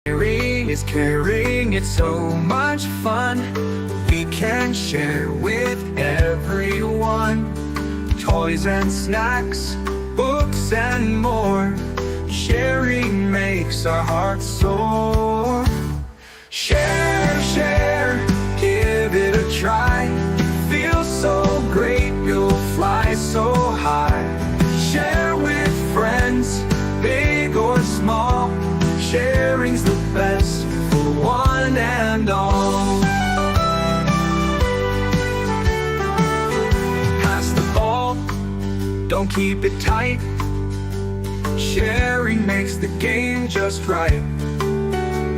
Sharing is caring, it's so much fun. We can share with everyone. Toys and snacks, books and more. Sharing makes our hearts soar. Share, share, give it a try. Feels so great, you'll fly so high. Share with friends, big or small. Sharing's the best for one and all. Pass the ball, don't keep it tight. Sharing makes the game just right.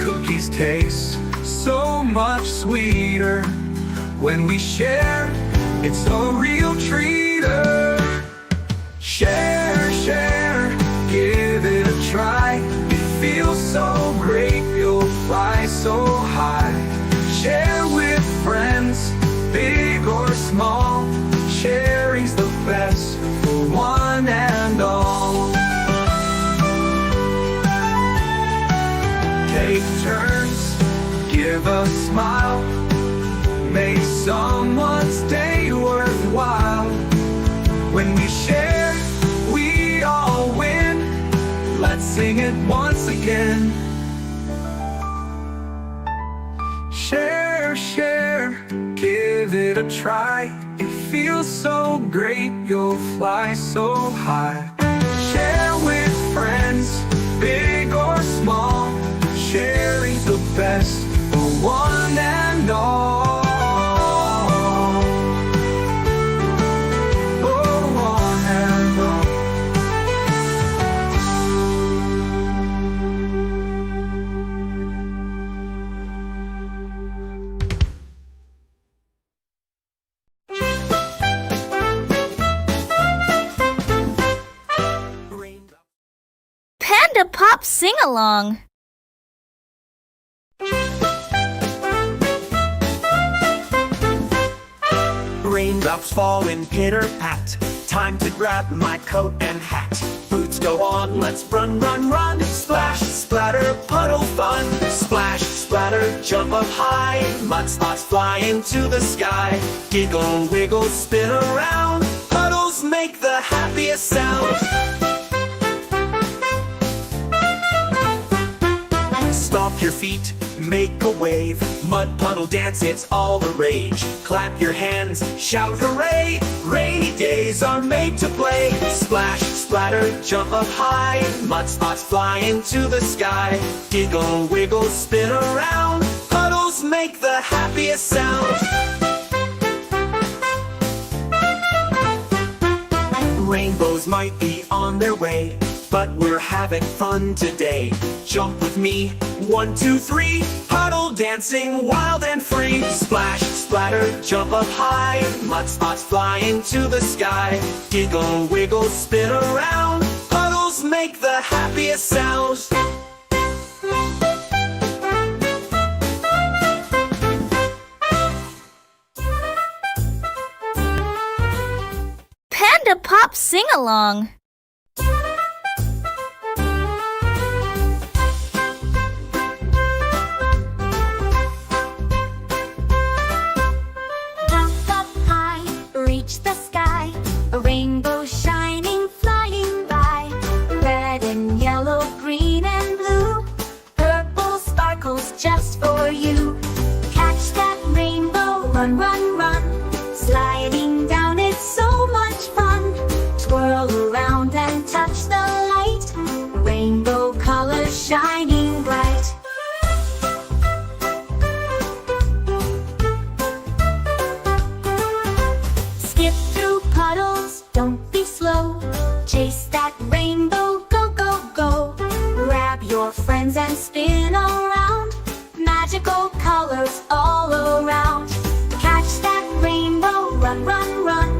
Cookies taste so much sweeter when we share, it's a real treater. Share, share, give it a try. It feels so great, you'll fly so high. Share with friends, big or small. Sharing's the best for one and all. Take turns, give a smile. Make someone's day worthwhile. When we share, we all win. Let's sing it once again. Share, share, give it a try. It feels so great, you'll fly so high. Share with friends, big or small. Sharing's the best for one and all. Panda Pop Sing-Along. Raindrops fall in pitter-pat. Time to grab my coat and hat. Boots go on, let's run, run, run. Splash, splatter, puddle fun. Splash, splatter, jump up high. Mud spots fly into the sky. Giggle, wiggle, spin around. Puddles make the happiest sound. Stomp your feet, make a wave. Mud puddle dance, it's all the rage. Clap your hands, shout hooray. Rainy days are made to play. Splash, splatter, jump up high. Mud spots fly into the sky. Giggle, wiggle, spin around. Puddles make the happiest sound. Rainbows might be on their way, but we're having fun today. Jump with me, 1, 2, 3. Puddle dancing, wild and free. Splash, splatter, jump up high. Mud spots fly into the sky. Giggle, wiggle, spin around. Puddles make the happiest sound. Panda Pop Sing-Along. Reach the sky, a rainbow shining, flying by. Red and yellow, green and blue, purple sparkles just for you. Catch that rainbow, run, run, run. Sliding down, it's so much fun. Twirl around and touch the light. Rainbow colors shining bright. Don't be slow, chase that rainbow, go, go, go. Grab your friends and spin around. Magical colors all around. Catch that rainbow, run, run, run.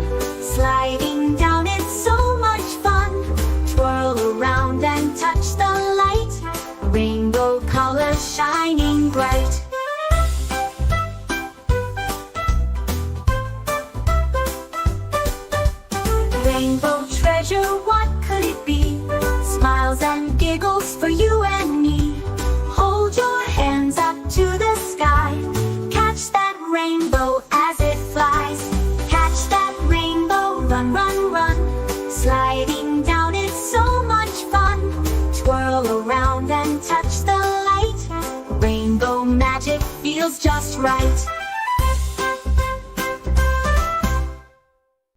Sliding down, it's so much fun. Twirl around and touch the light. Rainbow colors shining bright. Rainbow treasure, what could it be? Smiles and giggles for you and me. Hold your feels just right.